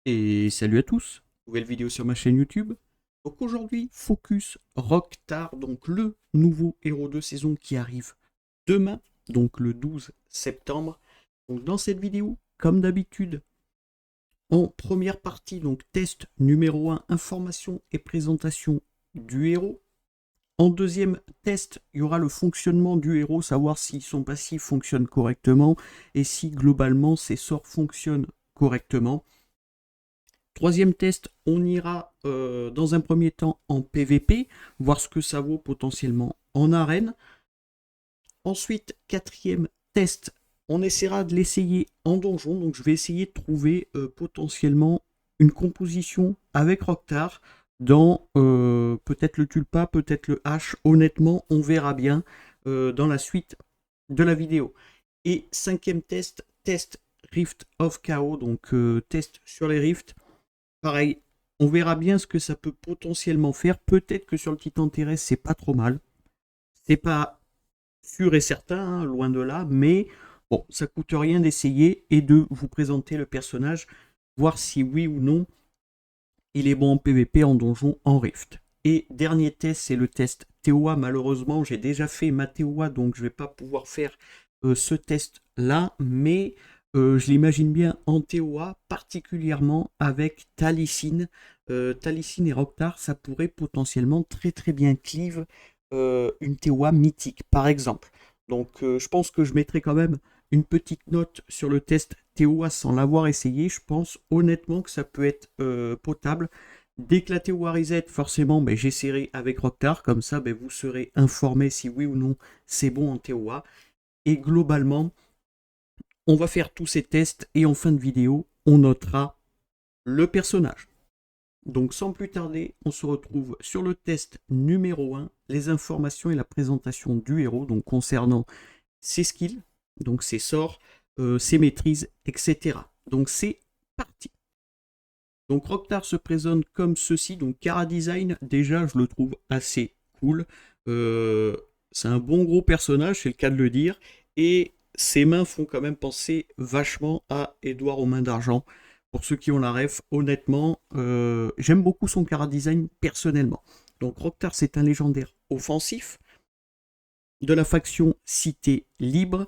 Et salut à tous, nouvelle vidéo sur ma chaîne YouTube. Donc aujourd'hui, focus Rockstar, donc le nouveau héros de saison qui arrive demain, donc le 12 septembre. Donc dans cette vidéo, comme d'habitude, en première partie, donc test numéro 1, information et présentation du héros. En deuxième test, il y aura le fonctionnement du héros, savoir si son passif fonctionne correctement et si globalement ses sorts fonctionnent correctement. Troisième test, on ira dans un premier temps en PVP, voir ce que ça vaut potentiellement en arène. Ensuite, quatrième test, on essaiera de l'essayer en donjon. Donc je vais essayer de trouver potentiellement une composition avec Rockstar dans peut-être le Tulpa, peut-être le H. Honnêtement, on verra bien dans la suite de la vidéo. Et cinquième test, test Rift of Chaos, donc test sur les rifts. Pareil, on verra bien ce que ça peut potentiellement faire. Peut-être que sur le Titan terrestre, c'est pas trop mal. C'est pas sûr et certain, hein, loin de là, mais bon, ça coûte rien d'essayer et de vous présenter le personnage, voir si oui ou non il est bon en PVP, en donjon, en Rift. Et dernier test, c'est le test TOA. Malheureusement, j'ai déjà fait ma TOA, donc je ne vais pas pouvoir faire ce test-là, mais je l'imagine bien en TOA, particulièrement avec Taliesin. Taliesin et Rockstar, ça pourrait potentiellement très très bien cleave une TOA mythique, par exemple. Donc je pense que je mettrai quand même une petite note sur le test TOA sans l'avoir essayé. Je pense honnêtement que ça peut être potable. Dès que la TOA reset, forcément, j'essaierai avec Rockstar. Comme ça, vous serez informé si oui ou non c'est bon en TOA. Et globalement, on va faire tous ces tests et en fin de vidéo, on notera le personnage. Donc sans plus tarder, on se retrouve sur le test numéro 1, les informations et la présentation du héros, donc concernant ses skills, donc ses sorts, ses maîtrises, etc. Donc c'est parti. Donc Rockstar se présente comme ceci, donc Chara Design, déjà je le trouve assez cool. C'est un bon gros personnage, c'est le cas de le dire, et ses mains font quand même penser vachement à Edouard aux mains d'argent. Pour ceux qui ont la ref, honnêtement, j'aime beaucoup son Chara Design personnellement. Donc Rockstar c'est un légendaire offensif de la faction Cité Libre.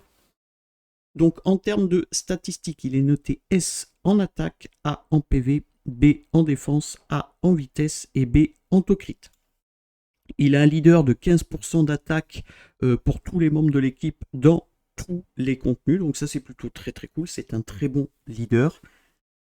Donc en termes de statistiques, il est noté S en attaque, A en PV, B en défense, A en vitesse et B en tocrit. Il a un leader de 15% d'attaque pour tous les membres de l'équipe dans tous les contenus. Donc ça c'est plutôt très très cool, c'est un très bon leader.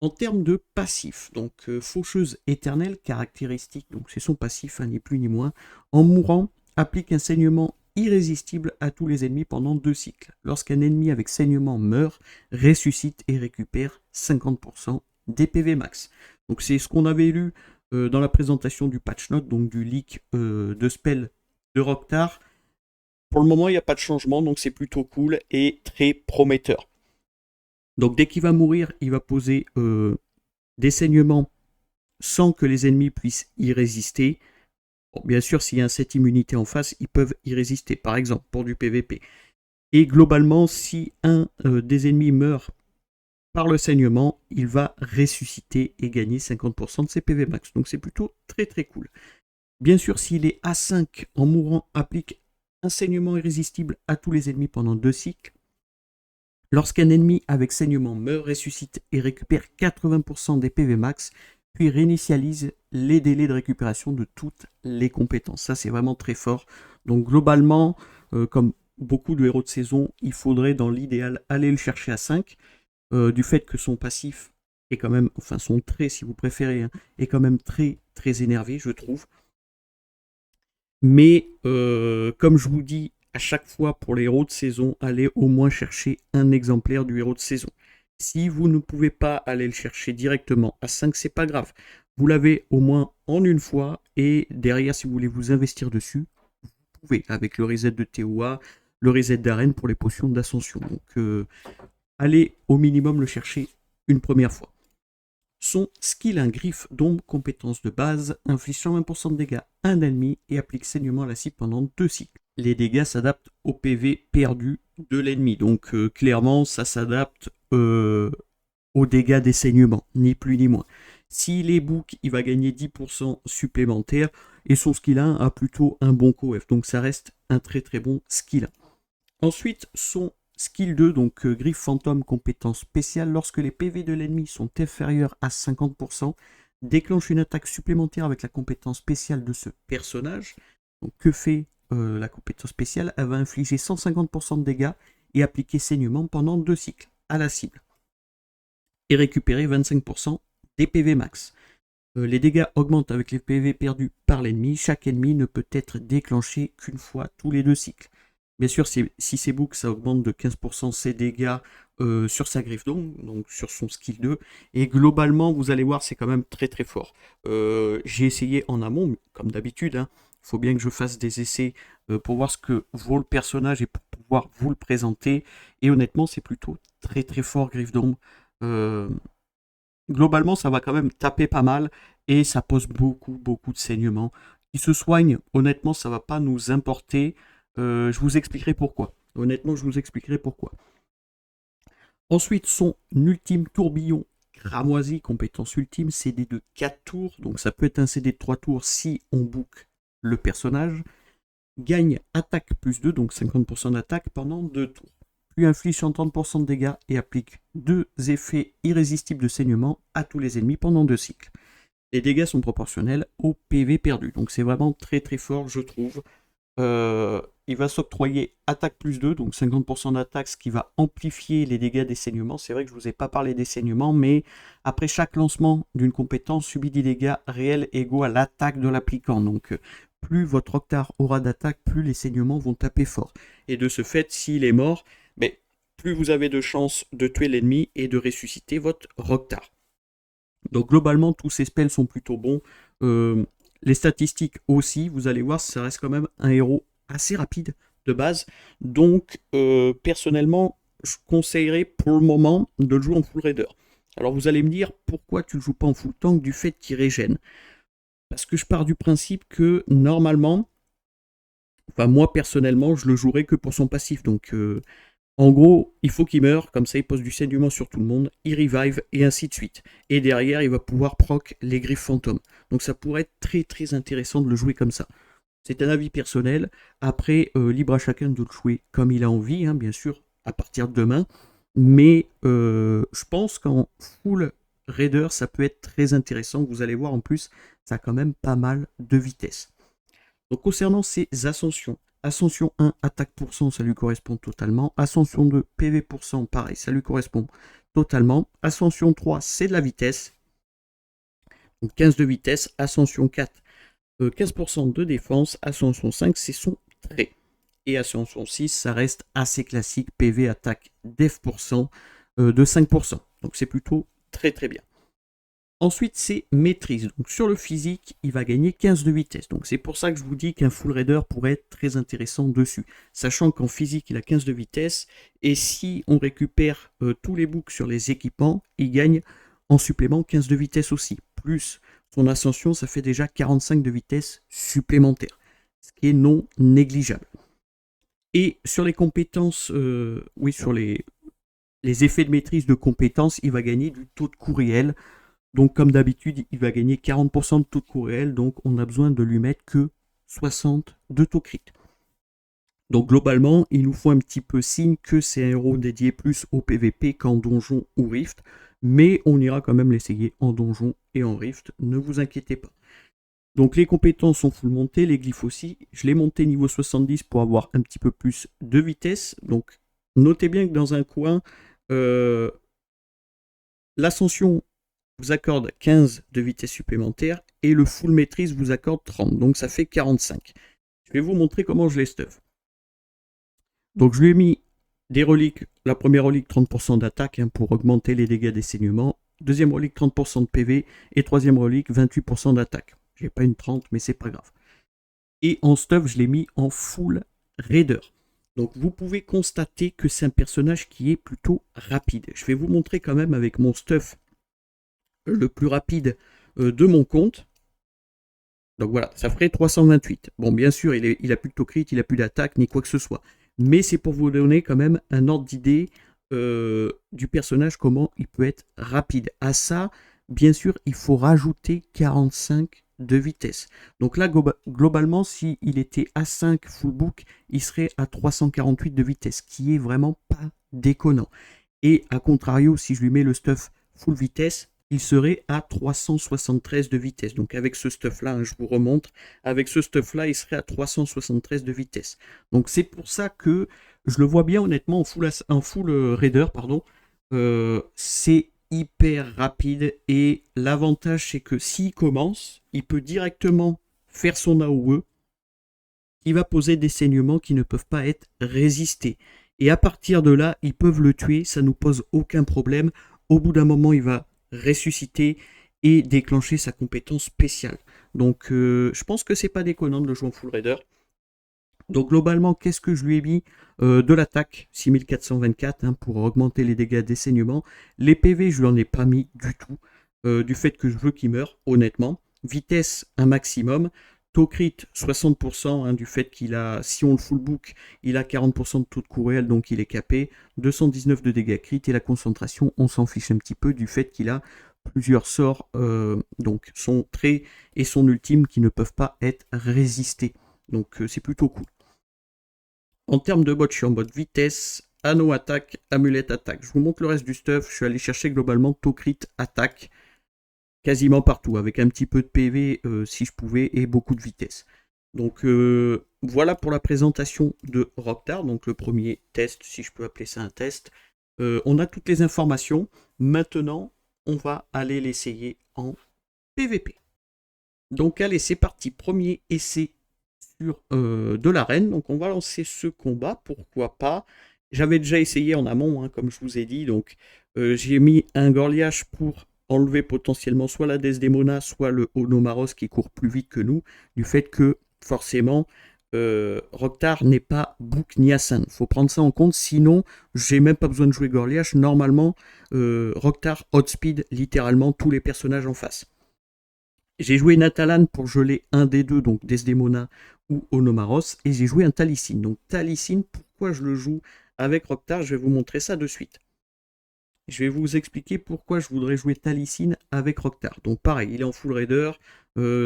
En termes de passif, donc faucheuse éternelle, caractéristique, donc c'est son passif, ni plus ni moins. En mourant, applique un saignement irrésistible à tous les ennemis pendant 2 cycles. Lorsqu'un ennemi avec saignement meurt, ressuscite et récupère 50% des PV max. Donc c'est ce qu'on avait lu dans la présentation du patch note, donc du leak de spell de Rockstar. Pour le moment, il n'y a pas de changement, donc c'est plutôt cool et très prometteur. Donc dès qu'il va mourir, il va poser des saignements sans que les ennemis puissent y résister. Bon, bien sûr, s'il y a un set immunité en face, ils peuvent y résister, par exemple, pour du PVP. Et globalement, si un des ennemis meurt par le saignement, il va ressusciter et gagner 50% de ses PV max. Donc c'est plutôt très très cool. Bien sûr, s'il est A5 en mourant, applique un saignement irrésistible à tous les ennemis pendant 2 cycles. Lorsqu'un ennemi avec saignement meurt, ressuscite et récupère 80% des PV max, puis réinitialise les délais de récupération de toutes les compétences. Ça, c'est vraiment très fort. Donc globalement, comme beaucoup de héros de saison, il faudrait dans l'idéal aller le chercher à 5, du fait que son passif est quand même, enfin son trait si vous préférez, hein, est quand même très très énervé, je trouve. Mais comme je vous dis à chaque fois pour les héros de saison, allez au moins chercher un exemplaire du héros de saison. Si vous ne pouvez pas aller le chercher directement à 5, c'est pas grave. Vous l'avez au moins en une fois et derrière, si vous voulez vous investir dessus, vous pouvez avec le reset de TOA, le reset d'arène pour les potions d'ascension. Donc allez au minimum le chercher une première fois. Son skill, un griffe d'ombre, compétence de base, inflige 120% de dégâts à un ennemi et applique saignement à la cible pendant 2 cycles. Les dégâts s'adaptent au PV perdu de l'ennemi, donc clairement ça s'adapte aux dégâts des saignements, ni plus ni moins. S'il est book, il va gagner 10% supplémentaire et son skill 1 a plutôt un bon coef, donc ça reste un très très bon skill 1. Ensuite, son skill 2, donc griffe fantôme compétence spéciale, lorsque les PV de l'ennemi sont inférieurs à 50%, déclenche une attaque supplémentaire avec la compétence spéciale de ce personnage. Donc que fait la compétence spéciale? Elle va infliger 150% de dégâts et appliquer saignement pendant 2 cycles à la cible. Et récupérer 25% des PV max. Les dégâts augmentent avec les PV perdus par l'ennemi. Chaque ennemi ne peut être déclenché qu'une fois tous les 2 cycles. Bien sûr, si c'est book, ça augmente de 15% ses dégâts sur sa griffe donc sur son skill 2. Et globalement, vous allez voir, c'est quand même très très fort. J'ai essayé en amont, comme d'habitude. Il faut bien que je fasse des essais pour voir ce que vaut le personnage et pour pouvoir vous le présenter. Et honnêtement, c'est plutôt très très fort, griffe d'ombre. Globalement, ça va quand même taper pas mal et ça pose beaucoup de saignements. Qui se soigne, honnêtement, ça va pas nous importer. Je vous expliquerai pourquoi. Honnêtement, je vous expliquerai pourquoi. Ensuite, son ultime tourbillon cramoisi, compétence ultime, CD de 4 tours. Donc ça peut être un CD de 3 tours si on book le personnage. Gagne attaque plus 2, donc 50% d'attaque pendant 2 tours. Puis inflige 130% de dégâts et applique 2 effets irrésistibles de saignement à tous les ennemis pendant 2 cycles. Les dégâts sont proportionnels au PV perdu. Donc c'est vraiment très très fort, je trouve. Il va s'octroyer attaque plus 2, donc 50% d'attaque, ce qui va amplifier les dégâts des saignements. C'est vrai que je ne vous ai pas parlé des saignements, mais après chaque lancement d'une compétence, subit des dégâts réels égaux à l'attaque de l'applicant. Donc plus votre Octar aura d'attaque, plus les saignements vont taper fort. Et de ce fait, s'il est mort, plus vous avez de chances de tuer l'ennemi et de ressusciter votre Octar. Donc globalement, tous ces spells sont plutôt bons. Les statistiques aussi, vous allez voir, ça reste quand même un héros assez rapide de base. Donc personnellement, je conseillerais pour le moment de le jouer en full raider. Alors vous allez me dire, pourquoi tu ne le joues pas en full tank? Du fait qu'il régène. Parce que je pars du principe que normalement, enfin moi personnellement, je le jouerai que pour son passif. Donc en gros, il faut qu'il meure, comme ça il pose du saignement sur tout le monde, il revive et ainsi de suite. Et derrière, il va pouvoir proc les griffes fantômes. Donc ça pourrait être très très intéressant de le jouer comme ça. C'est un avis personnel. Après, libre à chacun de le jouer comme il a envie, bien sûr, à partir de demain. Mais je pense qu'en full raider, ça peut être très intéressant. Vous allez voir en plus, ça a quand même pas mal de vitesse. Donc concernant ces ascensions, Ascension 1, attaque pour cent, ça lui correspond totalement. Ascension 2, PV pour cent, pareil, ça lui correspond totalement. Ascension 3, c'est de la vitesse. Donc 15 de vitesse. Ascension 4, 15% de défense. Ascension 5, c'est son trait. Et Ascension 6, ça reste assez classique. PV, attaque, def pour cent de 5%. Donc c'est plutôt très très bien. Ensuite, c'est maîtrise. Donc sur le physique, il va gagner 15 de vitesse. Donc c'est pour ça que je vous dis qu'un full raider pourrait être très intéressant dessus. Sachant qu'en physique, il a 15 de vitesse. Et si on récupère tous les books sur les équipements, il gagne en supplément 15 de vitesse aussi. Plus son ascension, ça fait déjà 45 de vitesse supplémentaire. Ce qui est non négligeable. Et sur les compétences, sur les effets de maîtrise de compétences, il va gagner du taux de coup réel. Donc comme d'habitude, il va gagner 40% de taux de coup réel, donc on a besoin de lui mettre que 60 de taux crit. Donc globalement, il nous faut un petit peu signe que c'est un héros dédié plus au PVP qu'en donjon ou rift, mais on ira quand même l'essayer en donjon et en rift, ne vous inquiétez pas. Donc les compétences sont full montées, les glyphes aussi. Je l'ai monté niveau 70 pour avoir un petit peu plus de vitesse. Donc notez bien que dans un coin, l'ascension vous accorde 15 de vitesse supplémentaire et le full maîtrise vous accorde 30, donc ça fait 45. Je vais vous montrer comment je les stuff. Donc je lui ai mis des reliques, la première relique 30% d'attaque pour augmenter les dégâts des saignements, deuxième relique 30% de PV et troisième relique 28% d'attaque. J'ai pas une 30 mais c'est pas grave. Et en stuff je l'ai mis en full raider. Donc vous pouvez constater que c'est un personnage qui est plutôt rapide. Je vais vous montrer quand même avec mon stuff le plus rapide de mon compte. Donc voilà, ça ferait 328. Bon, bien sûr, il a plus de taux crit, il a plus d'attaque, ni quoi que ce soit. Mais c'est pour vous donner quand même un ordre d'idée du personnage, comment il peut être rapide. À ça, bien sûr, il faut rajouter 45 de vitesse. Donc là, globalement, s'il était A5 full book, il serait à 348 de vitesse, qui est vraiment pas déconnant. Et à contrario, si je lui mets le stuff full vitesse, il serait à 373 de vitesse. Donc avec ce stuff-là, hein, je vous remontre, avec ce stuff-là, il serait à 373 de vitesse. Donc c'est pour ça que je le vois bien honnêtement en full raider, pardon. C'est hyper rapide et l'avantage c'est que s'il commence, il peut directement faire son AOE qui va poser des saignements qui ne peuvent pas être résistés. Et à partir de là, ils peuvent le tuer, ça ne nous pose aucun problème. Au bout d'un moment, il va ressusciter et déclencher sa compétence spéciale. Donc je pense que c'est pas déconnant de le jouer en full raider. Donc globalement, qu'est-ce que je lui ai mis de l'attaque 6424 hein, pour augmenter les dégâts des saignements. Les PV, je lui en ai pas mis du tout, du fait que je veux qu'il meure, honnêtement. Vitesse, un maximum. Taux crit, 60%, hein, du fait qu'il a, si on le full book, il a 40% de taux de coup réel, donc il est capé. 219 de dégâts crit, et la concentration, on s'en fiche un petit peu du fait qu'il a plusieurs sorts, donc son trait et son ultime qui ne peuvent pas être résistés. Donc c'est plutôt cool. En termes de bot, je suis en mode vitesse, anneau attaque, amulette attaque. Je vous montre le reste du stuff. Je suis allé chercher globalement taux crit attaque quasiment partout, avec un petit peu de PV si je pouvais et beaucoup de vitesse. Donc voilà pour la présentation de Roctar, donc le premier test, si je peux appeler ça un test. On a toutes les informations. Maintenant, on va aller l'essayer en PVP. Donc allez, c'est parti. Premier essai sur de l'arène. Donc on va lancer ce combat, pourquoi pas. J'avais déjà essayé en amont, hein, comme je vous ai dit. Donc j'ai mis un Gorliash pour enlever potentiellement soit la Desdemona, soit le Onomaros qui court plus vite que nous, du fait que forcément Roctar n'est pas Book ni Hassan. Faut prendre ça en compte, sinon j'ai même pas besoin de jouer Gorliash. Normalement, Roctar outspeed littéralement tous les personnages en face. J'ai joué Natalan pour geler un des deux, donc Desdemona ou Onomaros, et j'ai joué un Talicine. Donc Talicine, pourquoi je le joue avec Roctar, je vais vous montrer ça de suite. Je vais vous expliquer pourquoi je voudrais jouer Talicine avec Roctar. Donc pareil, il est en full raider,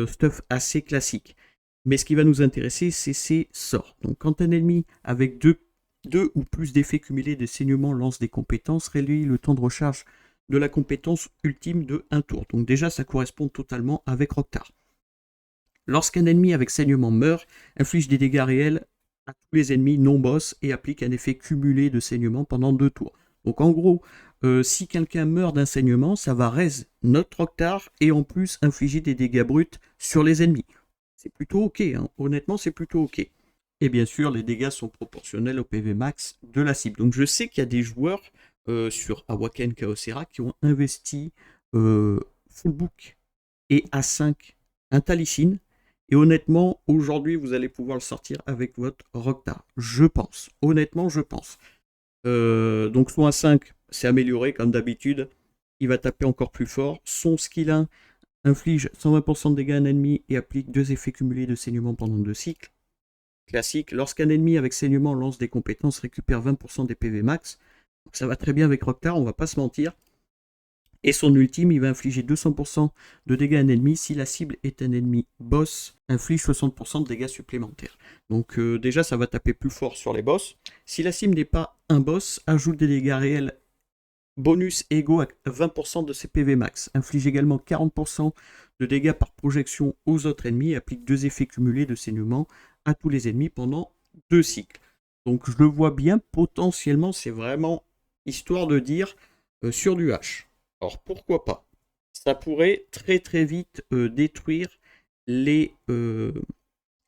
stuff assez classique. Mais ce qui va nous intéresser, c'est ses sorts. Donc quand un ennemi avec deux ou plus d'effets cumulés des saignements lance des compétences, réduit le temps de recharge de la compétence ultime de 1 tour. Donc déjà, ça correspond totalement avec Roctar. Lorsqu'un ennemi avec saignement meurt, inflige des dégâts réels à tous les ennemis non-boss et applique un effet cumulé de saignement pendant 2 tours. Donc en gros, si quelqu'un meurt d'un saignement, ça va raise notre Roctar et en plus infliger des dégâts bruts sur les ennemis. C'est plutôt ok, hein. Honnêtement c'est plutôt ok. Et bien sûr, les dégâts sont proportionnels au PV max de la cible. Donc je sais qu'il y a des joueurs sur Awaken Chaosera qui ont investi Fullbook et A5 un Talicine. Et honnêtement, aujourd'hui, vous allez pouvoir le sortir avec votre Roctar. Je pense. Honnêtement, je pense. Donc son A5, c'est amélioré comme d'habitude. Il va taper encore plus fort. Son skill 1 inflige 120% de dégâts à un ennemi et applique 2 effets cumulés de saignement pendant 2 cycles. Classique. Lorsqu'un ennemi avec saignement lance des compétences, récupère 20% des PV max. Donc ça va très bien avec Roctar, on va pas se mentir. Et son ultime, il va infliger 200% de dégâts à un ennemi. Si la cible est un ennemi boss, inflige 60% de dégâts supplémentaires. Donc déjà, ça va taper plus fort sur les boss. Si la cible n'est pas un boss, ajoute des dégâts réels bonus égaux à 20% de ses PV max. Inflige également 40% de dégâts par projection aux autres ennemis et applique 2 effets cumulés de saignement à tous les ennemis pendant 2 cycles. Donc je le vois bien, potentiellement, c'est vraiment histoire de dire sur du H. Alors pourquoi pas? Ça pourrait très très vite détruire les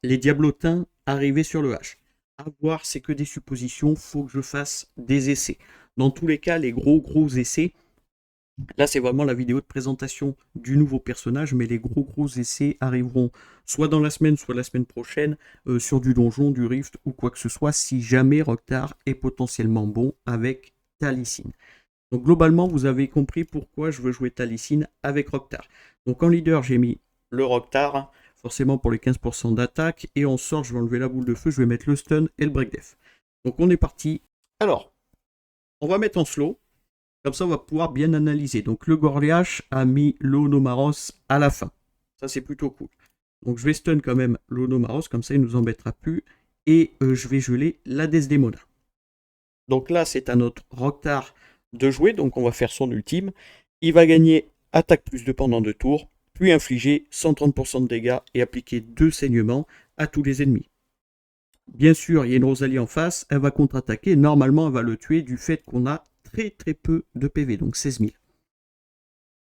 diablotins arrivés sur le H. À voir, c'est que des suppositions, faut que je fasse des essais. Dans tous les cas, les gros essais, là c'est vraiment la vidéo de présentation du nouveau personnage, mais les gros essais arriveront soit dans la semaine, soit la semaine prochaine, sur du donjon, du rift ou quoi que ce soit, si jamais Roctar est potentiellement bon avec Talicine. Donc globalement, vous avez compris pourquoi je veux jouer Talicine avec Roctar. Donc en leader, j'ai mis le Roctar, forcément pour les 15% d'attaque, et en sort, je vais enlever la boule de feu, je vais mettre le stun et le break def. Donc on est parti. Alors, On va mettre en slow. Comme ça, on va pouvoir bien analyser. Donc, le Gorliash a mis l'Onomaros à la fin. Ça, c'est plutôt cool. Donc, je vais stun quand même l'Onomaros. Comme ça, il ne nous embêtera plus. Et je vais geler la Desdemona. Donc là, c'est à notre Roktar de jouer. Donc, on va faire son ultime. Il va gagner attaque plus 2 pendant 2 tours. Puis infliger 130% de dégâts et appliquer 2 saignements à tous les ennemis. Bien sûr, il y a une Rosalie en face. Elle va contre-attaquer. Normalement, elle va le tuer du fait qu'on a très peu de PV, donc 16 000.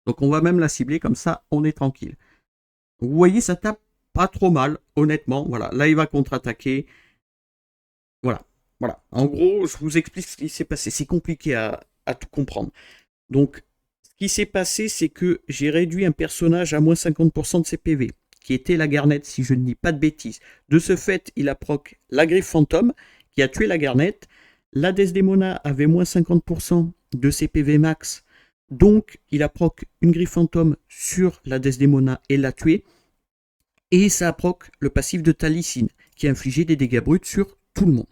Donc on va même la cibler, comme ça on est tranquille. Vous voyez, ça tape pas trop mal, honnêtement. Voilà, là il va contre-attaquer. Voilà. En gros, je vous explique ce qui s'est passé. C'est compliqué à tout comprendre. Donc, ce qui s'est passé, c'est que j'ai réduit un personnage à moins 50% de ses PV, qui était la Garnette, si je ne dis pas de bêtises. De ce fait, il a proc la griffe fantôme, qui a tué la Garnette. La Desdemona avait moins 50% de ses PV max, donc il a proc une griffe fantôme sur la Desdemona et l'a tuée. Et ça a proc le passif de Talicine, qui a infligé des dégâts bruts sur tout le monde.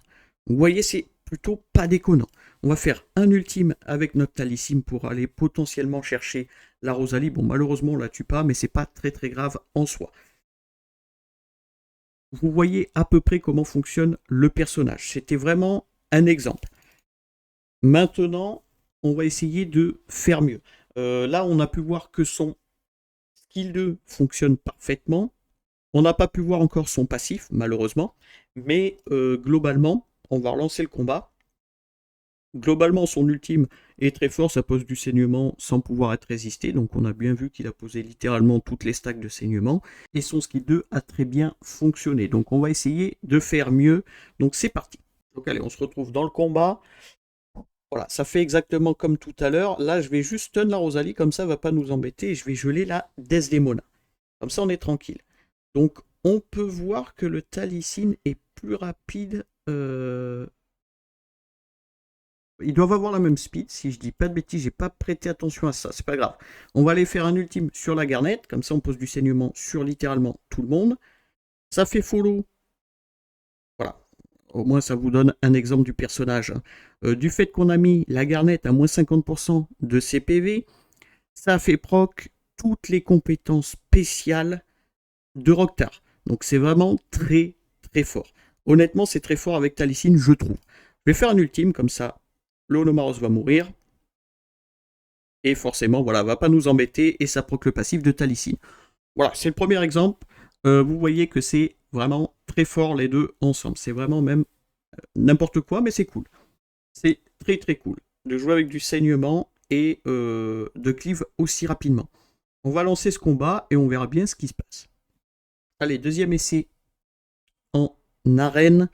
Vous voyez, c'est plutôt pas déconnant. On va faire un ultime avec notre Talicine pour aller potentiellement chercher la Rosalie. Bon, malheureusement, on la tue pas, mais c'est pas très grave en soi. Vous voyez à peu près comment fonctionne le personnage. C'était vraiment un exemple. Maintenant, on va essayer de faire mieux. Là, on a pu voir que son skill 2 fonctionne parfaitement. On n'a pas pu voir encore son passif, malheureusement. Mais globalement, on va relancer le combat. Globalement, son ultime est très fort, ça pose du saignement sans pouvoir être résisté. Donc on a bien vu qu'il a posé littéralement toutes les stacks de saignement. Et son skill 2 a très bien fonctionné. Donc on va essayer de faire mieux. Donc c'est parti. Donc allez, on se retrouve dans le combat. Voilà, ça fait exactement comme tout à l'heure. Là, je vais juste stun la Rosalie, comme ça, elle ne va pas nous embêter. Et je vais geler la Desdemona. Comme ça, on est tranquille. Donc, on peut voir que le Talicine est plus rapide. Ils doivent avoir la même speed. Si je dis pas de bêtises, j'ai pas prêté attention à ça. C'est pas grave. On va aller faire un ultime sur la Garnette. Comme ça, on pose du saignement sur littéralement tout le monde. Ça fait follow. Voilà. Au moins, ça vous donne un exemple du personnage. Du fait qu'on a mis la Garnette à moins 50% de ses PV, ça fait proc toutes les compétences spéciales de Roktar. Donc c'est vraiment très fort. Honnêtement, c'est très fort avec Talicine, je trouve. Je vais faire un ultime, comme ça, le Onomaros va mourir. Et forcément, voilà, va pas nous embêter, et ça proc le passif de Talicine. Voilà, c'est le premier exemple. Vous voyez que c'est vraiment très fort les deux ensemble. C'est vraiment même n'importe quoi, mais c'est cool. C'est très cool de jouer avec du saignement et de cleave aussi rapidement. On va lancer ce combat et on verra bien ce qui se passe. Allez, deuxième essai en arène.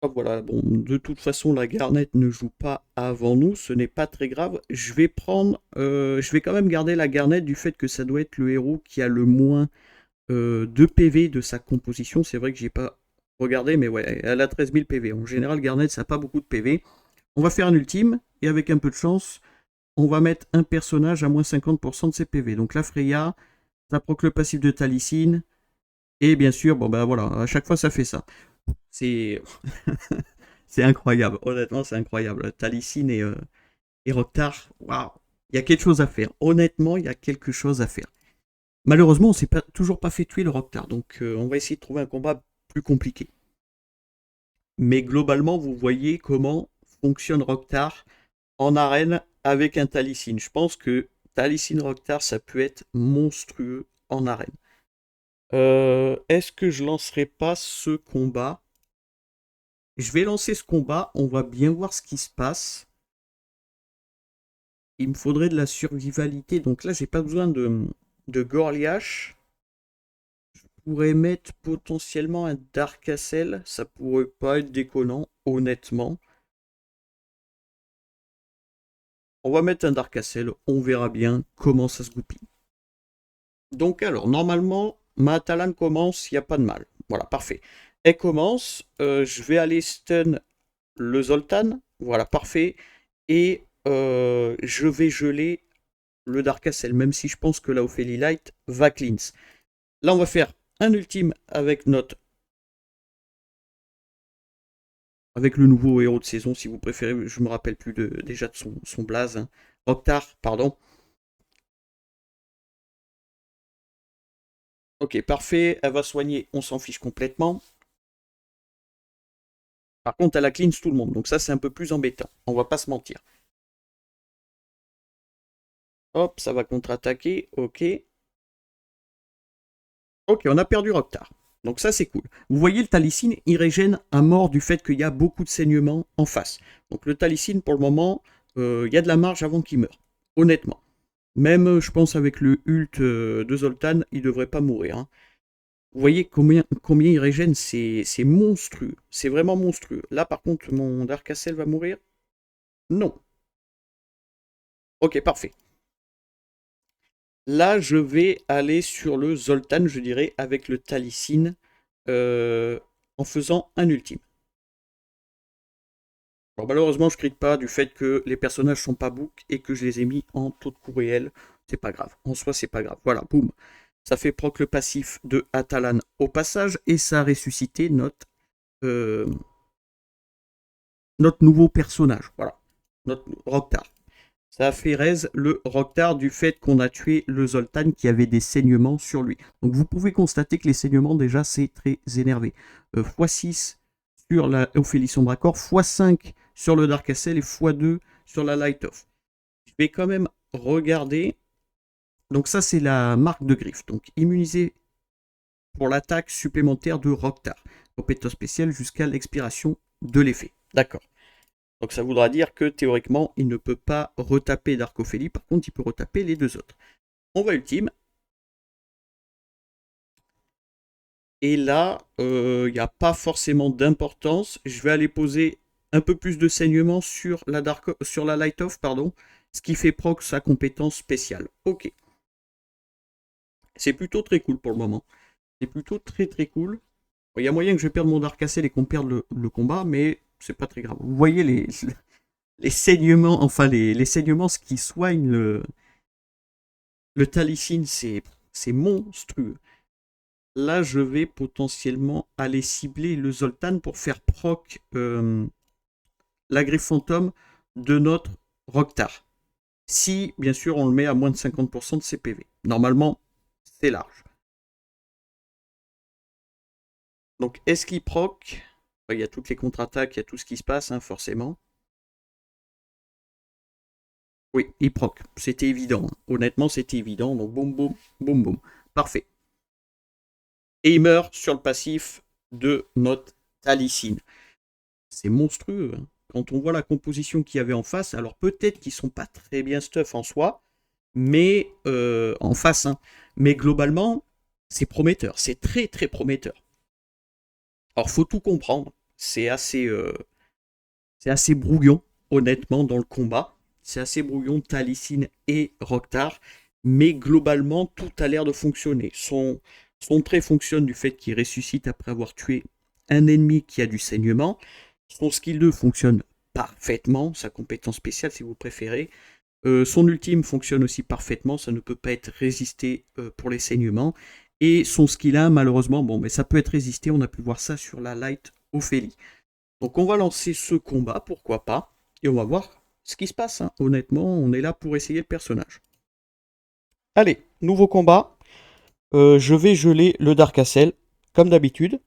Oh, voilà, bon, de toute façon, la Garnette ne joue pas avant nous, ce n'est pas très grave. Je vais quand même garder la Garnette du fait que ça doit être le héros qui a le moins de PV de sa composition. C'est vrai que j'ai pas regardé, mais ouais, elle a 13 000 PV. En général, Garnette, ça n'a pas beaucoup de PV. On va faire un ultime, et avec un peu de chance, on va mettre un personnage à moins 50% de ses PV. Donc la Freya, ça proc le passif de Talicine, et bien sûr, bon ben voilà, à chaque fois ça fait ça. C'est c'est incroyable, honnêtement c'est incroyable. Talicine et Roktar, waouh, il y a quelque chose à faire. Honnêtement, il y a quelque chose à faire. Malheureusement, on s'est toujours pas fait tuer le Roktar, donc on va essayer de trouver un combat plus compliqué. Mais globalement, vous voyez comment fonctionne Roktar en arène avec un Talicine. Je pense que Talicine Roktar, ça peut être monstrueux en arène. Est-ce que je lancerai pas ce combat? Je vais lancer ce combat, on va bien voir ce qui se passe. Il me faudrait de la survivalité, donc là j'ai pas besoin de Gorliash. Je pourrais mettre potentiellement un Dark Castle, ça pourrait pas être déconnant, honnêtement. On va mettre un Dark Castle, on verra bien comment ça se goupille. Donc alors, normalement, ma Talane commence, il n'y a pas de mal. Voilà, parfait. Elle commence, je vais aller stun le Zoltan, voilà, parfait. Et je vais geler le Dark Castle, même si je pense que la Ophélie Light va cleanse. Là, on va faire un ultime avec notre avec le nouveau héros de saison, si vous préférez. Je me rappelle plus déjà de son blaze. Hein. Rok'Tar, pardon. Ok, parfait. Elle va soigner, on s'en fiche complètement. Par contre, elle a cleanse tout le monde, donc ça c'est un peu plus embêtant. On va pas se mentir. Hop, ça va contre-attaquer. Ok. Ok, on a perdu Rok'Tar. Donc ça c'est cool. Vous voyez le Talissine, il régène à mort du fait qu'il y a beaucoup de saignements en face. Donc le Talissine pour le moment, il y a de la marge avant qu'il meure. Honnêtement. Même je pense avec le ult de Zoltan, il devrait pas mourir. Hein. Vous voyez combien il régène, c'est monstrueux. C'est vraiment monstrueux. Là par contre, mon Dark Castle va mourir? Non. Ok, parfait. Là, je vais aller sur le Zoltan, je dirais, avec le Talissine, en faisant un ultime. Bon, malheureusement, je ne critique pas du fait que les personnages sont pas book et que je les ai mis en taux de coup réel. C'est pas grave. En soi, c'est pas grave. Voilà, boum. Ça fait proc le passif de Atalan au passage et ça a ressuscité euh, notre nouveau personnage. Voilà, notre Rok'Tar. Ça a fait raise le Rok'Tar du fait qu'on a tué le Zoltan qui avait des saignements sur lui. Donc vous pouvez constater que les saignements, déjà, c'est très énervé. x6 sur la Ophélie Sombracor, x5 sur le Dark Castle et x2 sur la Light Off. Je vais quand même regarder. Donc ça, c'est la marque de griffe. Donc immunisé pour l'attaque supplémentaire de Rok'Tar. Compétence spéciale jusqu'à l'expiration de l'effet. D'accord. Donc ça voudra dire que théoriquement, il ne peut pas retaper Darkophélie, par contre, il peut retaper les deux autres. On va ultime. Et là, il n'y a pas forcément d'importance. Je vais aller poser un peu plus de saignement sur la Light Off, pardon, ce qui fait proc sa compétence spéciale. Ok. C'est plutôt très cool pour le moment. C'est plutôt très très cool. Il y a moyen que je perde mon Dark Castle et qu'on perde le combat, mais c'est pas très grave. Vous voyez les saignements, enfin les saignements, ce qui soigne le Talissine, c'est monstrueux. Là, je vais potentiellement aller cibler le Zoltan pour faire proc la griffe fantôme de notre Rok'Tar. Si, bien sûr, on le met à moins de 50% de ses PV. Normalement, c'est large. Donc, est-ce qu'il proc? Il y a toutes les contre-attaques, il y a tout ce qui se passe, hein, forcément. Oui, il proc. C'était évident. Hein. Honnêtement, c'était évident. Donc, boum, boum, boum, boum. Parfait. Et il meurt sur le passif de notre Talissine. C'est monstrueux. Hein. Quand on voit la composition qu'il y avait en face, alors peut-être qu'ils sont pas très bien stuff en soi, mais en face, hein. Mais globalement, c'est prometteur. C'est très très prometteur. Alors, faut tout comprendre. C'est assez brouillon, honnêtement, dans le combat. C'est assez brouillon, Talissine et Rok'Tar. Mais globalement, tout a l'air de fonctionner. Son trait fonctionne du fait qu'il ressuscite après avoir tué un ennemi qui a du saignement. Son skill 2 fonctionne parfaitement. Sa compétence spéciale, si vous préférez. Son ultime fonctionne aussi parfaitement. Ça ne peut pas être résisté pour les saignements. Et son skill 1, malheureusement, bon, mais ça peut être résisté. On a pu voir ça sur la Light Ophélie. Donc on va lancer ce combat, pourquoi pas, et on va voir ce qui se passe. Hein. Honnêtement, on est là pour essayer le personnage. Allez, nouveau combat. Je vais geler le Dark Castle, comme d'habitude.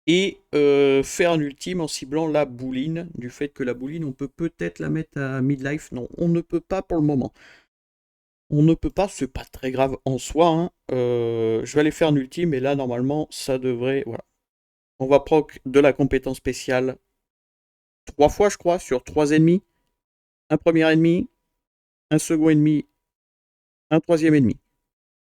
Et faire un ultime en ciblant la bouline, du fait que la bouline, on peut peut-être la mettre à midlife. Non, on ne peut pas pour le moment. On ne peut pas, c'est pas très grave en soi. Hein. Je vais aller faire un ultime, et là, normalement, ça devrait... Voilà. On va proc de la compétence spéciale 3 fois, je crois, sur 3 ennemis. Un premier ennemi, un second ennemi, un troisième ennemi.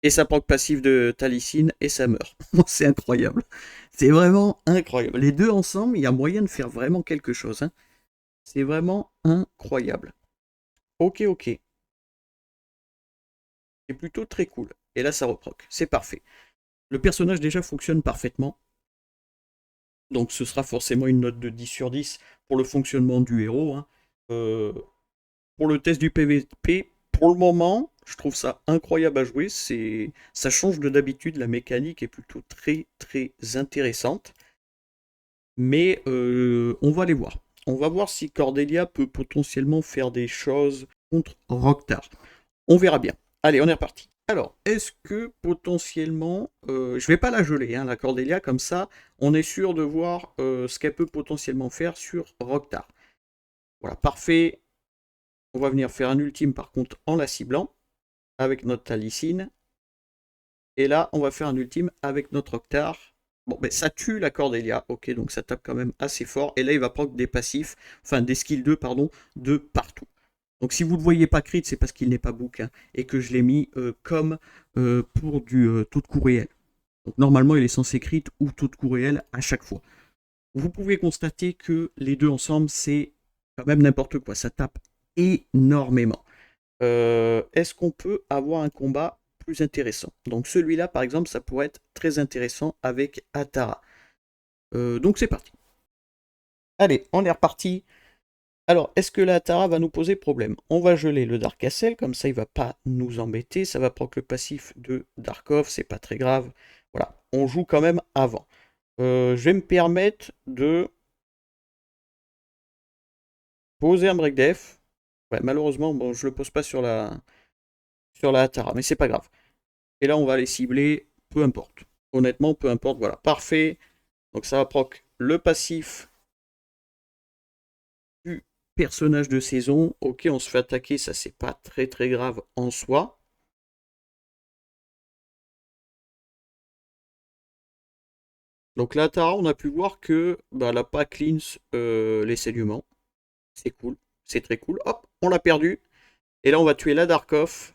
Et ça proc passive de Talissine et ça meurt. C'est incroyable. C'est vraiment incroyable. Les deux ensemble, il y a moyen de faire vraiment quelque chose. Hein. C'est vraiment incroyable. Ok, ok. C'est plutôt très cool. Et là, ça reproc. C'est parfait. Le personnage déjà fonctionne parfaitement. Donc ce sera forcément une note de 10 sur 10 pour le fonctionnement du héros. Hein. Pour le test du PVP, pour le moment, je trouve ça incroyable à jouer. Ça change de d'habitude, la mécanique est plutôt très très intéressante. Mais on va les voir. On va voir si Cordelia peut potentiellement faire des choses contre Rok'Tar. On verra bien. Allez, on est reparti. Alors, est-ce que potentiellement, je vais pas la geler, hein, la Cordelia, comme ça, on est sûr de voir ce qu'elle peut potentiellement faire sur Rok'Tar. Voilà, parfait. On va venir faire un ultime par contre en la ciblant avec notre Talicine. Et là, on va faire un ultime avec notre Octar. Bon, ben ça tue la Cordelia, ok, donc ça tape quand même assez fort. Et là, il va prendre des passifs, enfin des skills 2, pardon, de partout. Donc si vous ne le voyez pas crit, c'est parce qu'il n'est pas book, hein, et que je l'ai mis comme pour du taux de coup réel. Donc normalement, il est censé crit ou taux de coup réel à chaque fois. Vous pouvez constater que les deux ensemble, c'est quand même n'importe quoi. Ça tape énormément. Est-ce qu'on peut avoir un combat plus intéressant? Donc celui-là, par exemple, ça pourrait être très intéressant avec Atara. Donc c'est parti. Allez, on est reparti. Alors, est-ce que la Atara va nous poser problème? On va geler le Dark Castle, comme ça il va pas nous embêter. Ça va proc le passif de Darkov, c'est pas très grave. Voilà, on joue quand même avant. Je vais me permettre de poser un break def. Ouais, malheureusement, bon, je le pose pas sur la Atara, mais c'est pas grave. Et là, on va les cibler, peu importe. Honnêtement, peu importe, voilà, parfait. Donc ça va proc le passif du personnage de saison. Ok, on se fait attaquer, ça c'est pas très très grave en soi. Donc là, Tara, on a pu voir que bah, elle n'a pas cleanse les saignements. C'est cool, c'est très cool. Hop, on l'a perdu. Et là, on va tuer la Darkov.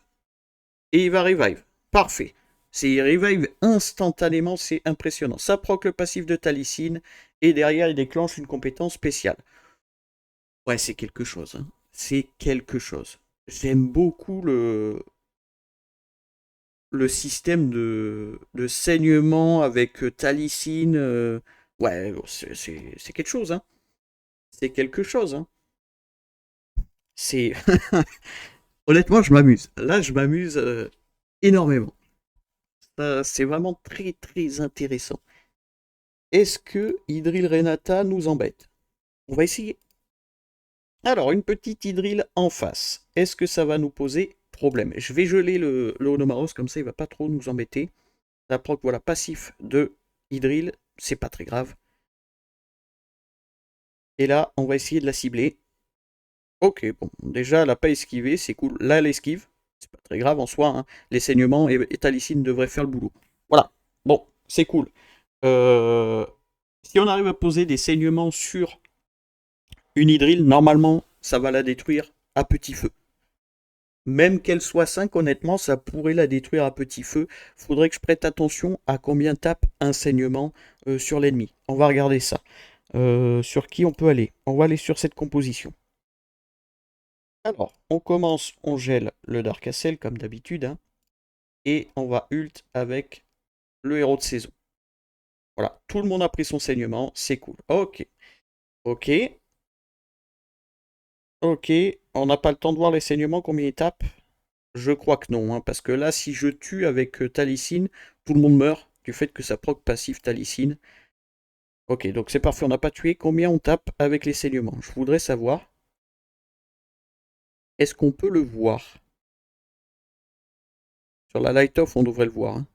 Et il va revive. Parfait. C'est revive instantanément, c'est impressionnant. Ça proc le passif de Talicine. Et derrière, il déclenche une compétence spéciale. Ouais, c'est quelque chose. Hein. C'est quelque chose. J'aime beaucoup le système de saignement avec Talicine. Ouais, c'est quelque chose. Hein. C'est quelque chose. Hein. C'est honnêtement, je m'amuse. Là, je m'amuse énormément. C'est vraiment très très intéressant. Est-ce que Hydril Renata nous embête? On va essayer. Alors, une petite Hydril en face. Est-ce que ça va nous poser problème? Je vais geler le Onomaros, comme ça il va pas trop nous embêter. La proc, voilà, passif de Hydril, c'est pas très grave. Et là, on va essayer de la cibler. Ok, bon, déjà, elle n'a pas esquivé, c'est cool. Là, elle esquive, c'est pas très grave en soi. Hein. Les saignements et Talicine devraient faire le boulot. Voilà, bon, c'est cool. Si on arrive à poser des saignements sur une hydrille, normalement, ça va la détruire à petit feu. Même qu'elle soit 5, honnêtement, ça pourrait la détruire à petit feu. Faudrait que je prête attention à combien tape un saignement sur l'ennemi. On va regarder ça. Sur qui on peut aller? On va aller sur cette composition. Alors, on commence, on gèle le Dark Castle comme d'habitude. Hein, et on va ult avec le héros de saison. Voilà, tout le monde a pris son saignement, c'est cool. Ok, ok, ok. On n'a pas le temps de voir les saignements, combien ils tapent? Je crois que non, hein, parce que là, si je tue avec Talicine, tout le monde meurt du fait que ça proc passif Talicine. Ok, donc c'est parfait, on n'a pas tué. Combien on tape avec les saignements? Je voudrais savoir. Est-ce qu'on peut le voir? Sur la light off, on devrait le voir. Hein.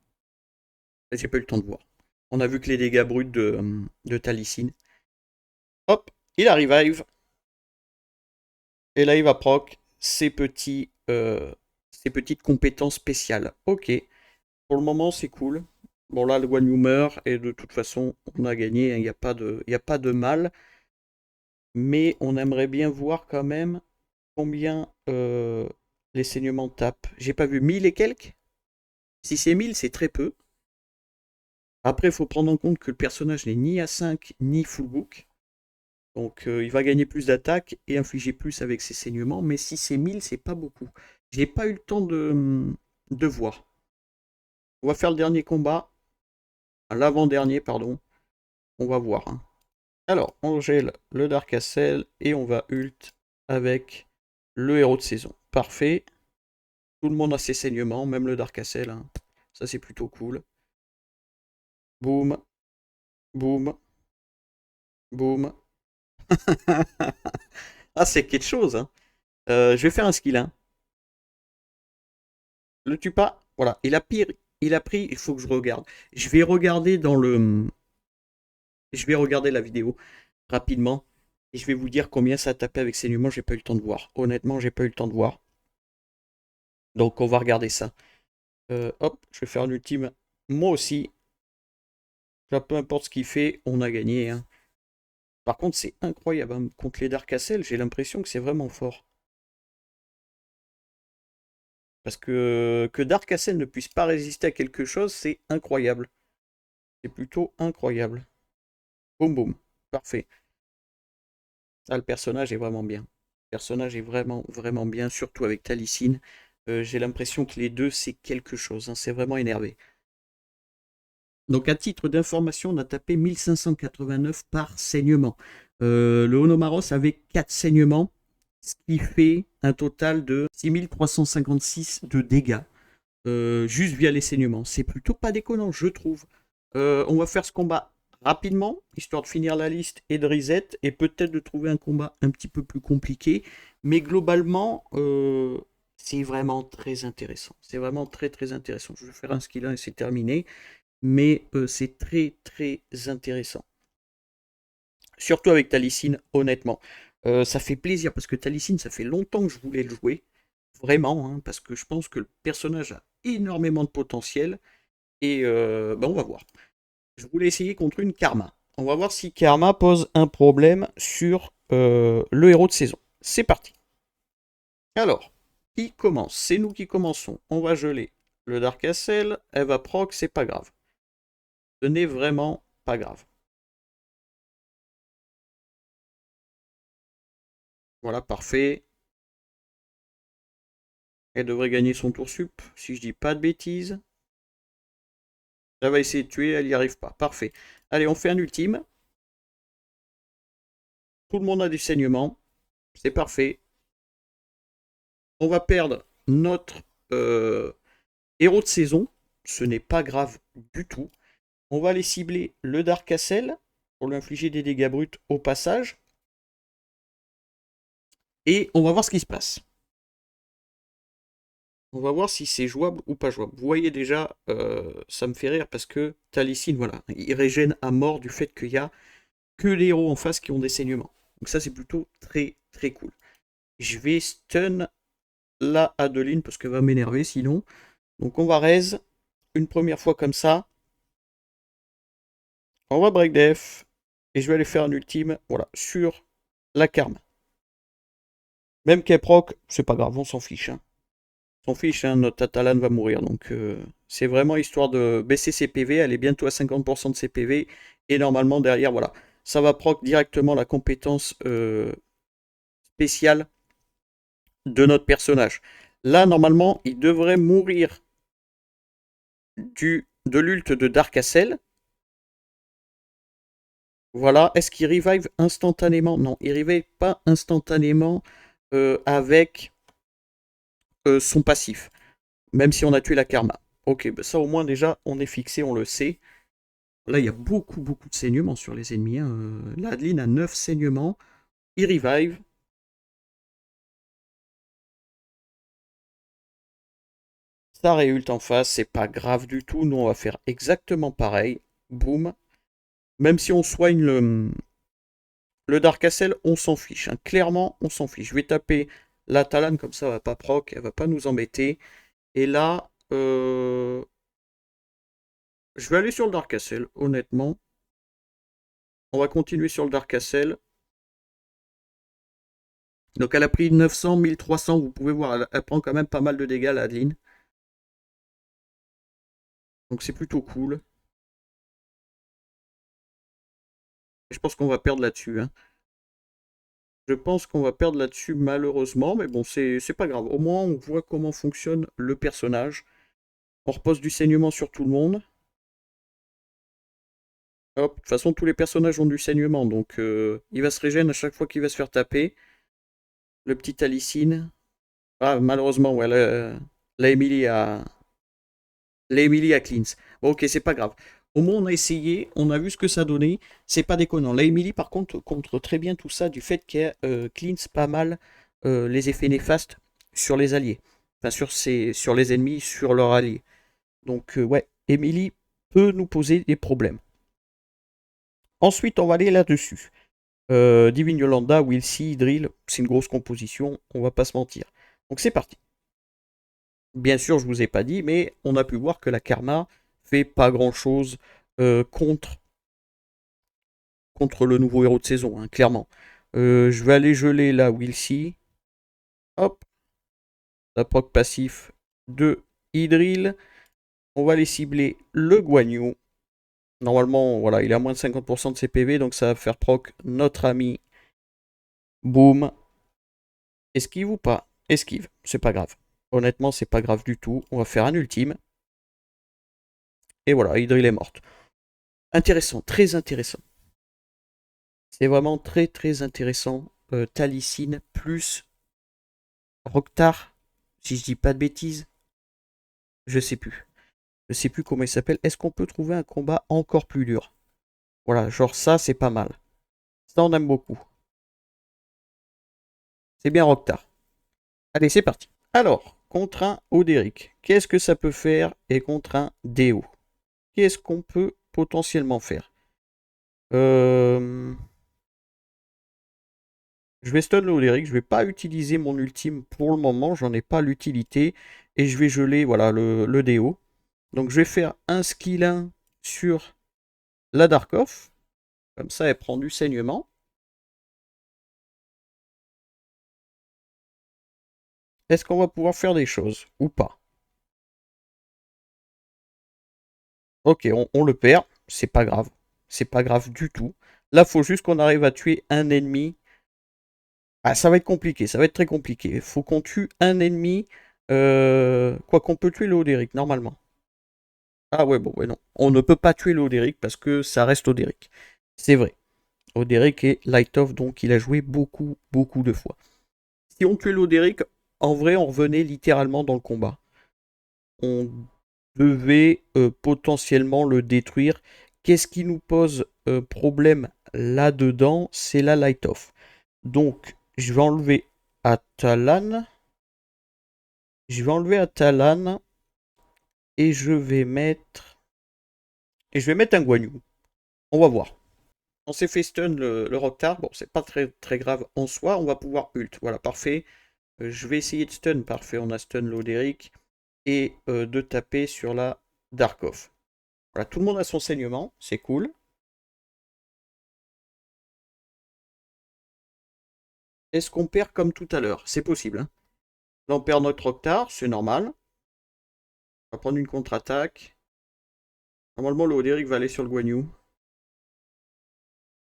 J'ai pas eu le temps de voir. On a vu que les dégâts bruts de Talicine. Hop, il a revive. Et là, il va proc ses petites compétences spéciales. Ok, pour le moment, c'est cool. Bon, là, le Guan Yu meurt, et de toute façon, on a gagné, il n'y a pas de mal. Mais on aimerait bien voir quand même combien les saignements tapent. J'ai pas vu 1000 et quelques. Si c'est 1000, c'est très peu. Après, il faut prendre en compte que le personnage n'est ni à 5 ni full book. Donc il va gagner plus d'attaques et infliger plus avec ses saignements. Mais si c'est 1000, c'est pas beaucoup. J'ai pas eu le temps de voir. On va faire le dernier combat. L'avant-dernier, pardon. On va voir. Hein. Alors, on gèle le Dark Castle et on va ult avec le héros de saison. Parfait. Tout le monde a ses saignements, même le Dark Castle. Hein. Ça, c'est plutôt cool. Boum. Boum. Boum. Ah, c'est quelque chose, hein. Je vais faire un skill, hein. Le tue pas. Voilà. Il a pris. Il faut que je regarde. Je vais regarder dans le. Je vais regarder la vidéo rapidement. Et je vais vous dire combien ça a tapé avec saignement. J'ai pas eu le temps de voir. Honnêtement, j'ai pas eu le temps de voir. Donc on va regarder ça. Hop, je vais faire un ultime. Moi aussi. Là, peu importe ce qu'il fait, on a gagné, hein. Par contre, c'est incroyable, hein. Contre les Dark Castle, j'ai l'impression que c'est vraiment fort. Parce que Dark Castle ne puisse pas résister à quelque chose, c'est incroyable. C'est plutôt incroyable. Boum boum. Parfait. Ah, le personnage est vraiment bien. Le personnage est vraiment, vraiment bien, surtout avec Talicine. J'ai l'impression que les deux, c'est quelque chose, hein. C'est vraiment énervé. Donc, à titre d'information, on a tapé 1589 par saignement. Le Onomaros avait 4 saignements, ce qui fait un total de 6356 de dégâts, juste via les saignements. C'est plutôt pas déconnant, je trouve. On va faire ce combat rapidement, histoire de finir la liste et de reset, et peut-être de trouver un combat un petit peu plus compliqué. Mais globalement, c'est vraiment très intéressant. C'est vraiment très très intéressant. Je vais faire un skill 1 et c'est terminé. Mais c'est très très intéressant. Surtout avec Talicine, honnêtement. Ça fait plaisir parce que Talicine, ça fait longtemps que je voulais le jouer. Vraiment, hein, parce que je pense que le personnage a énormément de potentiel. Et on va voir. Je voulais essayer contre une Karma. On va voir si Karma pose un problème sur le héros de saison. C'est parti. Alors, qui commence? C'est nous qui commençons. On va geler le Dark Castle. Elle va proc, c'est pas grave. Ce n'est vraiment pas grave. Voilà, parfait. Elle devrait gagner son tour sup, si je dis pas de bêtises. Elle va essayer de tuer, elle n'y arrive pas. Parfait. Allez, on fait un ultime. Tout le monde a du saignement. C'est parfait. On va perdre notre héros de saison. Ce n'est pas grave du tout. On va aller cibler le Dark Castle pour lui infliger des dégâts bruts au passage. Et on va voir ce qui se passe. On va voir si c'est jouable ou pas jouable. Vous voyez déjà, ça me fait rire parce que Talicine, voilà, il régène à mort du fait qu'il y a que les héros en face qui ont des saignements. Donc ça, c'est plutôt très très cool. Je vais stun la Adeline parce qu'elle va m'énerver sinon. Donc on va raise une première fois comme ça. On va break def. Et je vais aller faire un ultime, voilà, sur la Karma. Même qu'elle proc, c'est pas grave, on s'en fiche, hein. On s'en fiche, hein, notre Tatalan va mourir. Donc c'est vraiment histoire de baisser ses PV. Elle est bientôt à 50% de ses PV. Et normalement derrière, voilà, ça va proc directement la compétence spéciale de notre personnage. Là, normalement, il devrait mourir de l'ult de Dark Castle. Voilà. Est-ce qu'il revive instantanément? Non, il revive pas instantanément avec son passif. Même si on a tué la Karma. Ok, bah ça au moins déjà, on est fixé, on le sait. Là, il y a beaucoup, beaucoup de saignements sur les ennemis, hein. La Adeline a 9 saignements. Il revive. Ça réulte en face, c'est pas grave du tout. Nous, on va faire exactement pareil. Boum. Même si on soigne le Dark Castle, on s'en fiche, hein. Clairement, on s'en fiche. Je vais taper la Talane, comme ça, elle va pas proc, elle va pas nous embêter. Et là, je vais aller sur le Dark Castle, honnêtement. On va continuer sur le Dark Castle. Donc elle a pris 900, 1300, vous pouvez voir, elle prend quand même pas mal de dégâts, la Adeline. Donc c'est plutôt cool. Et je pense qu'on va perdre là-dessus, hein. Je pense qu'on va perdre là-dessus malheureusement, mais bon, c'est pas grave. Au moins, on voit comment fonctionne le personnage. On repose du saignement sur tout le monde. Hop, de toute façon, tous les personnages ont du saignement, donc il va se régénérer à chaque fois qu'il va se faire taper. Le petit Alicine. Ah, malheureusement, ouais, la Emily a cleans. Bon, ok, c'est pas grave. Au moins, on a essayé, on a vu ce que ça donnait. C'est pas déconnant. La Emily, par contre, contre très bien tout ça du fait qu'elle cleanse pas mal les effets néfastes sur les alliés. Enfin, sur les ennemis, sur leurs alliés. Donc, ouais, Emily peut nous poser des problèmes. Ensuite, on va aller là-dessus. Divine Yolanda, Wilsey, Drill, c'est une grosse composition, on va pas se mentir. Donc, c'est parti. Bien sûr, je vous ai pas dit, mais on a pu voir que la Karma fait pas grand-chose contre le nouveau héros de saison, hein, clairement. Je vais aller geler la Wilsey. Hop. La proc passif de Idril. On va aller cibler le Guan Yu. Normalement, voilà, il a moins de 50% de ses PV, donc ça va faire proc notre ami. Boum. Esquive ou pas? Esquive, c'est pas grave. Honnêtement, c'est pas grave du tout. On va faire un ultime. Et voilà, Idril est morte. Intéressant, très intéressant. C'est vraiment très très intéressant. Talicine plus Roktar, si je dis pas de bêtises. Je sais plus. Je sais plus comment il s'appelle. Est-ce qu'on peut trouver un combat encore plus dur? Voilà, genre ça, c'est pas mal. Ça, on aime beaucoup. C'est bien Roktar. Allez, c'est parti. Alors, contre un Oderic, qu'est-ce que ça peut faire? Et contre un Déo, qu'est-ce qu'on peut potentiellement faire? Je vais stun le Oderic, je vais pas utiliser mon ultime pour le moment, j'en ai pas l'utilité. Et je vais geler voilà, le Déo. Donc je vais faire un skill 1 sur la Darkoff. Comme ça, elle prend du saignement. Est-ce qu'on va pouvoir faire des choses ou pas? Ok, on le perd, c'est pas grave. C'est pas grave du tout. Là, faut juste qu'on arrive à tuer un ennemi. Ah, ça va être compliqué, ça va être très compliqué. Il faut qu'on tue un ennemi. Quoi qu'on peut tuer le Oderic, normalement. Ah ouais, bon, ouais, non. On ne peut pas tuer le Oderic parce que ça reste Oderic. C'est vrai. Oderic est light off, donc il a joué beaucoup, beaucoup de fois. Si on tuait l'Oderic, en vrai, on revenait littéralement dans le combat. On devait potentiellement le détruire. Qu'est-ce qui nous pose problème là-dedans? C'est la light off. Donc, je vais enlever Atalan. Je vais enlever Atalan. Et je vais mettre. Et je vais mettre un Guan Yu. On va voir. On s'est fait stun le Roktar. Bon, c'est pas très, très grave en soi. On va pouvoir ult. Voilà, parfait. Je vais essayer de stun. Parfait, on a stun l'Oderic. Et de taper sur la Darkoff. Voilà, tout le monde a son saignement. C'est cool. Est-ce qu'on perd comme tout à l'heure? C'est possible. Hein. Là, on perd notre Roktar. C'est normal. On va prendre une contre-attaque. Normalement, le Oderic va aller sur le Guan Yu.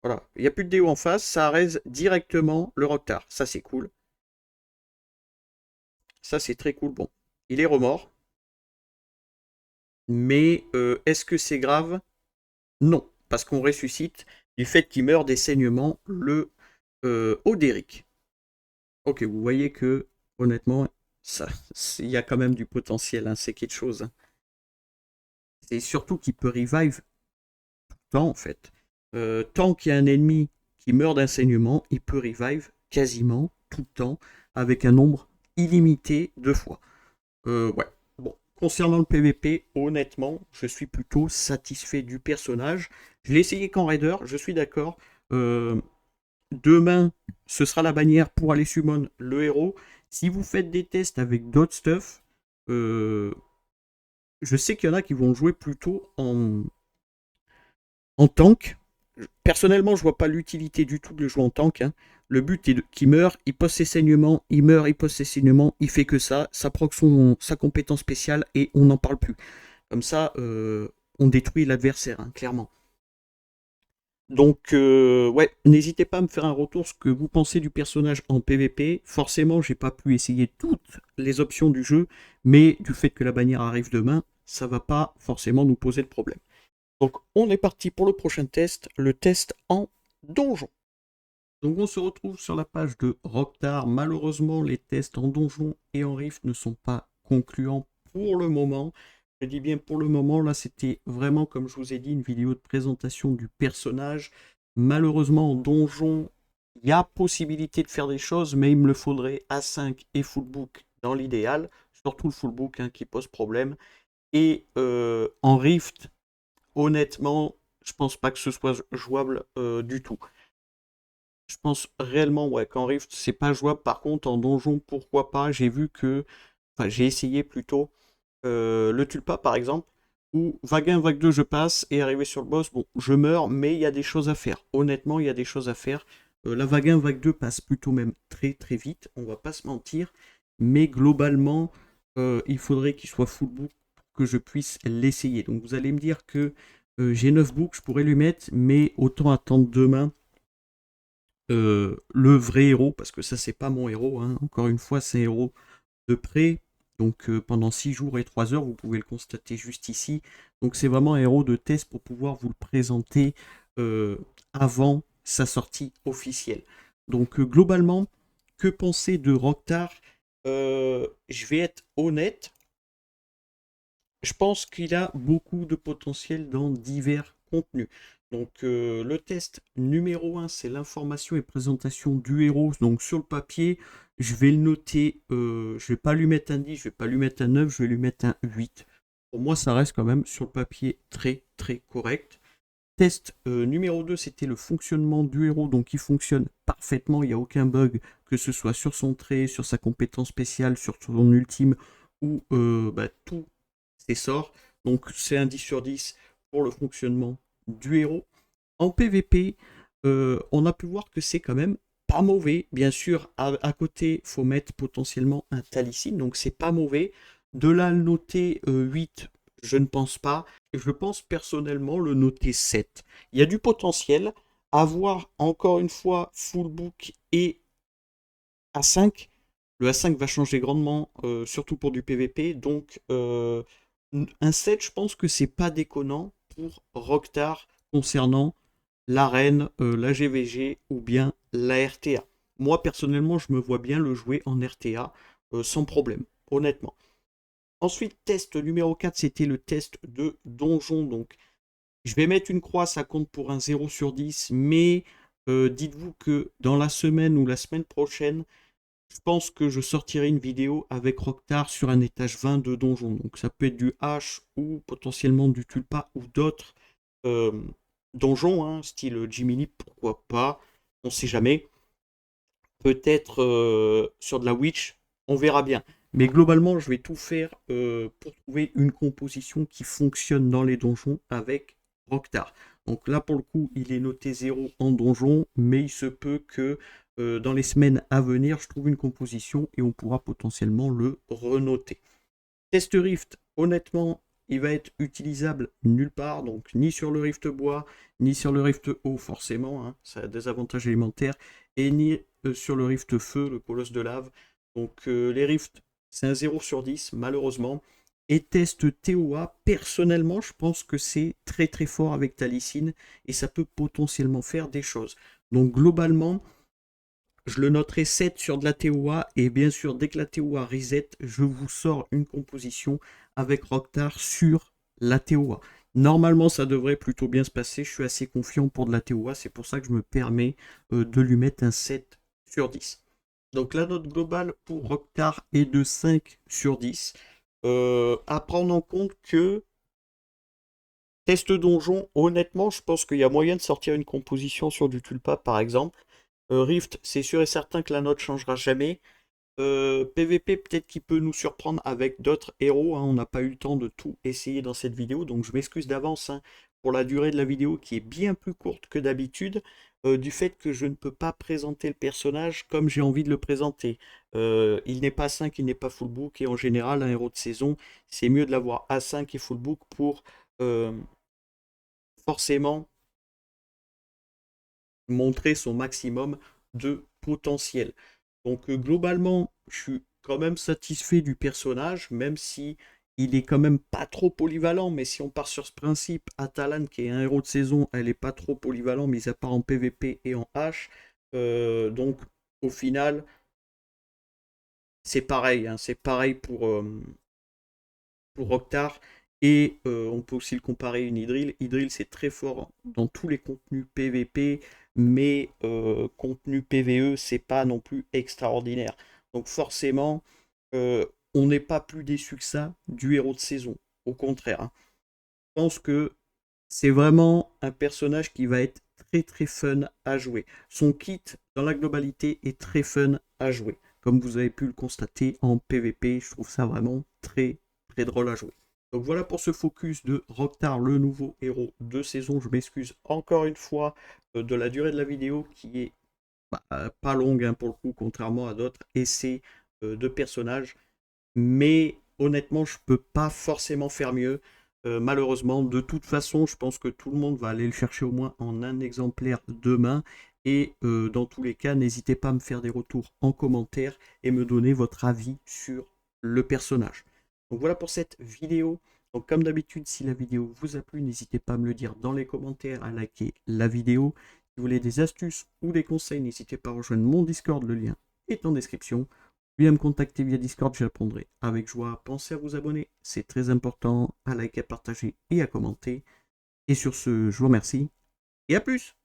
Voilà. Il n'y a plus de déo en face. Ça raise directement le Roktar. Ça, c'est cool. Ça, c'est très cool. Bon, il est remort. Mais est-ce que c'est grave? Non. Parce qu'on ressuscite du fait qu'il meurt des saignements le Oderic. Ok, vous voyez que, honnêtement, ça, il y a quand même du potentiel. Hein, c'est quelque chose. Hein. C'est surtout qu'il peut revive tout le temps, en fait. Tant qu'il y a un ennemi qui meurt d'un saignement, il peut revive quasiment tout le temps avec un nombre illimité de fois. Ouais. Bon. Concernant le PVP, honnêtement, je suis plutôt satisfait du personnage. Je l'ai essayé qu'en raider, je suis d'accord. Demain, ce sera la bannière pour aller summon le héros. Si vous faites des tests avec d'autres stuff, je sais qu'il y en a qui vont jouer plutôt en tank. Personnellement, je vois pas l'utilité du tout de le jouer en tank. Hein. Le but est qu'il meurt, il pose ses saignements, il meurt, il pose ses saignements, il fait que ça proc sa compétence spéciale et on n'en parle plus. Comme ça, on détruit l'adversaire, hein, clairement. Donc, ouais, n'hésitez pas à me faire un retour ce que vous pensez du personnage en PvP. Forcément, j'ai pas pu essayer toutes les options du jeu, mais du fait que la bannière arrive demain, ça va pas forcément nous poser de problème. Donc, on est parti pour le prochain test, le test en donjon. Donc, on se retrouve sur la page de Roktar. Malheureusement, les tests en donjon et en rift ne sont pas concluants pour le moment. Je dis bien pour le moment, là c'était vraiment comme je vous ai dit une vidéo de présentation du personnage. Malheureusement en donjon, il y a possibilité de faire des choses, mais il me le faudrait A5 et fullbook dans l'idéal, surtout le fullbook hein, qui pose problème. Et en Rift, honnêtement, je pense pas que ce soit jouable du tout. Je pense réellement ouais, qu'en Rift, c'est pas jouable. Par contre, en donjon, pourquoi pas? J'ai vu que, enfin, j'ai essayé plutôt le Tulpa par exemple, où vague 1, vague 2, je passe et arrivé sur le boss, bon, je meurs, mais il y a des choses à faire. Honnêtement, il y a des choses à faire. La vague 1, vague 2 passe plutôt même très très vite, on va pas se mentir, mais globalement, il faudrait qu'il soit full book pour que je puisse l'essayer. Donc vous allez me dire que j'ai 9 books, je pourrais lui mettre, mais autant attendre demain le vrai héros, parce que ça c'est pas mon héros, hein. Encore une fois c'est un héros de près, donc pendant 6 jours et 3 heures, vous pouvez le constater juste ici, donc c'est vraiment un héros de test pour pouvoir vous le présenter euh, avant sa sortie officielle. Donc globalement, que penser de Rocktar? Je vais être honnête, je pense qu'il a beaucoup de potentiel dans divers contenus. Donc le test numéro 1, c'est l'information et présentation du héros. Donc sur le papier, je vais le noter, je vais pas lui mettre un 10, je vais pas lui mettre un 9, je vais lui mettre un 8. Pour moi, ça reste quand même sur le papier très très correct. Test numéro 2, c'était le fonctionnement du héros. Donc il fonctionne parfaitement, il n'y a aucun bug, que ce soit sur son trait, sur sa compétence spéciale, sur son ultime ou tout ses sorts. Donc c'est un 10 sur 10 pour le fonctionnement du héros. En PvP, on a pu voir que c'est quand même pas mauvais. Bien sûr, à côté, il faut mettre potentiellement un Talicine, donc c'est pas mauvais. De là, le noter 8, je ne pense pas. Je pense personnellement le noter 7. Il y a du potentiel. Avoir encore une fois full book et A5. Le A5 va changer grandement, surtout pour du PVP. Donc, un 7, je pense que c'est pas déconnant pour Rocktar concernant l'arène, la GVG ou bien la RTA. Moi, personnellement, je me vois bien le jouer en RTA sans problème, honnêtement. Ensuite, test numéro 4, c'était le test de donjon. Donc, je vais mettre une croix, ça compte pour un 0 sur 10, mais dites-vous que dans la semaine ou la semaine prochaine, je pense que je sortirai une vidéo avec Rocktar sur un étage 20 de donjon. Donc ça peut être du H ou potentiellement du Tulpa ou d'autres euh, donjons, hein, style Jiminy, pourquoi pas, on sait jamais. Peut-être sur de la Witch, on verra bien. Mais globalement, je vais tout faire pour trouver une composition qui fonctionne dans les donjons avec Rocktar. Donc là, pour le coup, il est noté 0 en donjon, mais il se peut que dans les semaines à venir, je trouve une composition et on pourra potentiellement le renoter. Test Rift, honnêtement, il va être utilisable nulle part, donc ni sur le Rift bois, ni sur le Rift eau forcément, hein, ça a des avantages élémentaires, et ni sur le Rift feu, le colosse de lave. Donc les Rifts, c'est un 0 sur 10, malheureusement. Et test TOA, personnellement, je pense que c'est très très fort avec Talicine, et ça peut potentiellement faire des choses. Donc globalement, je le noterai 7 sur de la TOA et bien sûr dès que la TOA reset, je vous sors une composition avec Rocktar sur la TOA. Normalement ça devrait plutôt bien se passer, je suis assez confiant pour de la TOA, c'est pour ça que je me permets de lui mettre un 7 sur 10. Donc la note globale pour Rocktar est de 5 sur 10. À prendre en compte que test donjon, honnêtement je pense qu'il y a moyen de sortir une composition sur du Tulpa par exemple. Rift, c'est sûr et certain que la note changera jamais. PVP, peut-être qu'il peut nous surprendre avec d'autres héros, hein. On n'a pas eu le temps de tout essayer dans cette vidéo, donc je m'excuse d'avance hein, pour la durée de la vidéo qui est bien plus courte que d'habitude, du fait que je ne peux pas présenter le personnage comme j'ai envie de le présenter. Il n'est pas 5, il n'est pas full book, et en général, un héros de saison, c'est mieux de l'avoir à 5 et full book pour euh, forcément montrer son maximum de potentiel. Donc globalement, je suis quand même satisfait du personnage, même si il est quand même pas trop polyvalent. Mais si on part sur ce principe, Atalan, qui est un héros de saison, elle est pas trop polyvalent, mis à part en PvP et en H. Donc au final, c'est pareil, hein, c'est pareil pour Octar. Et on peut aussi le comparer à une Idril. Idril, c'est très fort dans tous les contenus PVP, mais contenu PVE, c'est pas non plus extraordinaire. Donc forcément, on n'est pas plus déçu que ça du héros de saison. Au contraire, hein. Je pense que c'est vraiment un personnage qui va être très très fun à jouer. Son kit, dans la globalité, est très fun à jouer. Comme vous avez pu le constater en PVP, je trouve ça vraiment très très drôle à jouer. Donc voilà pour ce focus de Rokhtar, le nouveau héros de saison. Je m'excuse encore une fois de la durée de la vidéo qui est pas longue, hein, pour le coup, contrairement à d'autres essais de personnages. Mais honnêtement, je peux pas forcément faire mieux. Malheureusement, de toute façon, je pense que tout le monde va aller le chercher au moins en un exemplaire demain. Et dans tous les cas, n'hésitez pas à me faire des retours en commentaire et me donner votre avis sur le personnage. Donc voilà pour cette vidéo. Donc comme d'habitude, si la vidéo vous a plu, n'hésitez pas à me le dire dans les commentaires, à liker la vidéo. Si vous voulez des astuces ou des conseils, n'hésitez pas à rejoindre mon Discord, le lien est en description. Veuillez me contacter via Discord, j'y répondrai avec joie. Pensez à vous abonner, c'est très important, à liker, à partager et à commenter. Et sur ce, je vous remercie et à plus!